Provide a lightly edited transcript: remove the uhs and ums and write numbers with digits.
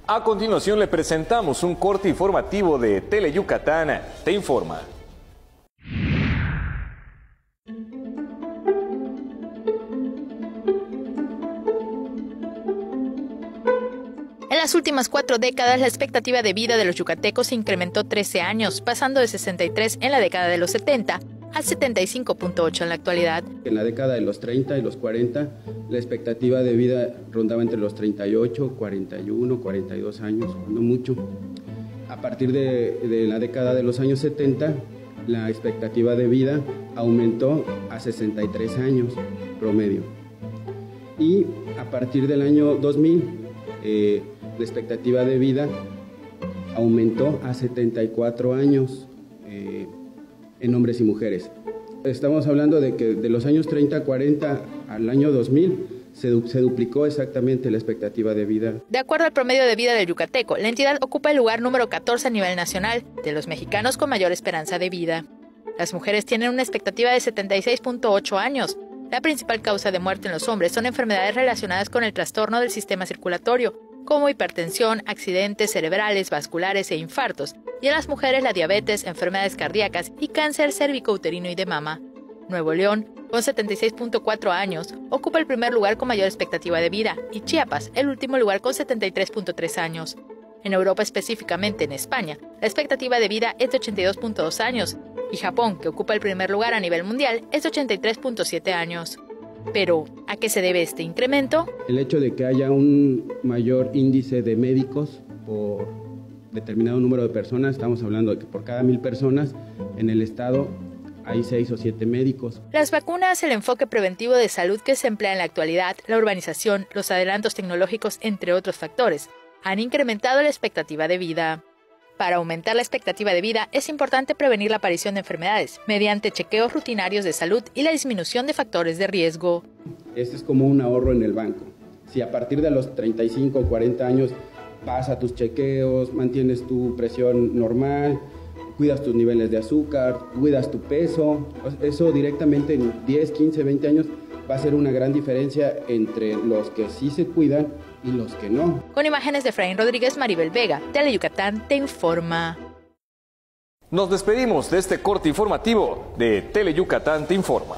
A continuación le presentamos un corte informativo de Tele Yucatán Te Informa. En las últimas 4 décadas, la expectativa de vida de los yucatecos se incrementó 13 años, pasando de 63 en la década de los 70 al 75.8 en la actualidad. En la década de los 30 y los 40, la expectativa de vida rondaba entre los 38, 41, 42 años, no mucho. A partir de la década de los años 70, la expectativa de vida aumentó a 63 años promedio. Y a partir del año 2000, la expectativa de vida aumentó a 74 años en hombres y mujeres. Estamos hablando de que de los años 30 a 40 al año 2000 se duplicó exactamente la expectativa de vida. De acuerdo al promedio de vida del yucateco, la entidad ocupa el lugar número 14 a nivel nacional de los mexicanos con mayor esperanza de vida. Las mujeres tienen una expectativa de 76.8 años. La principal causa de muerte en los hombres son enfermedades relacionadas con el trastorno del sistema circulatorio, como hipertensión, accidentes cerebrales, vasculares e infartos, y en las mujeres la diabetes, enfermedades cardíacas y cáncer cervicouterino y de mama. Nuevo León, con 76.4 años, ocupa el primer lugar con mayor expectativa de vida, y Chiapas, el último lugar con 73.3 años. En Europa, específicamente en España, la expectativa de vida es de 82.2 años, y Japón, que ocupa el primer lugar a nivel mundial, es de 83.7 años. Pero, ¿a qué se debe este incremento? El hecho de que haya un mayor índice de médicos por determinado número de personas, estamos hablando de que por cada 1000 personas en el estado hay 6 o 7 médicos. Las vacunas, el enfoque preventivo de salud que se emplea en la actualidad, la urbanización, los adelantos tecnológicos, entre otros factores, han incrementado la expectativa de vida. Para aumentar la expectativa de vida es importante prevenir la aparición de enfermedades mediante chequeos rutinarios de salud y la disminución de factores de riesgo. Este es como un ahorro en el banco. Si a partir de los 35 o 40 años vas a tus chequeos, mantienes tu presión normal, cuidas tus niveles de azúcar, cuidas tu peso, eso directamente en 10, 15, 20 años va a ser una gran diferencia entre los que sí se cuidan y los que no. Con imágenes de Efraín Rodríguez, Maribel Vega, Tele Yucatán Te Informa. Nos despedimos de este corte informativo de Tele Yucatán Te Informa.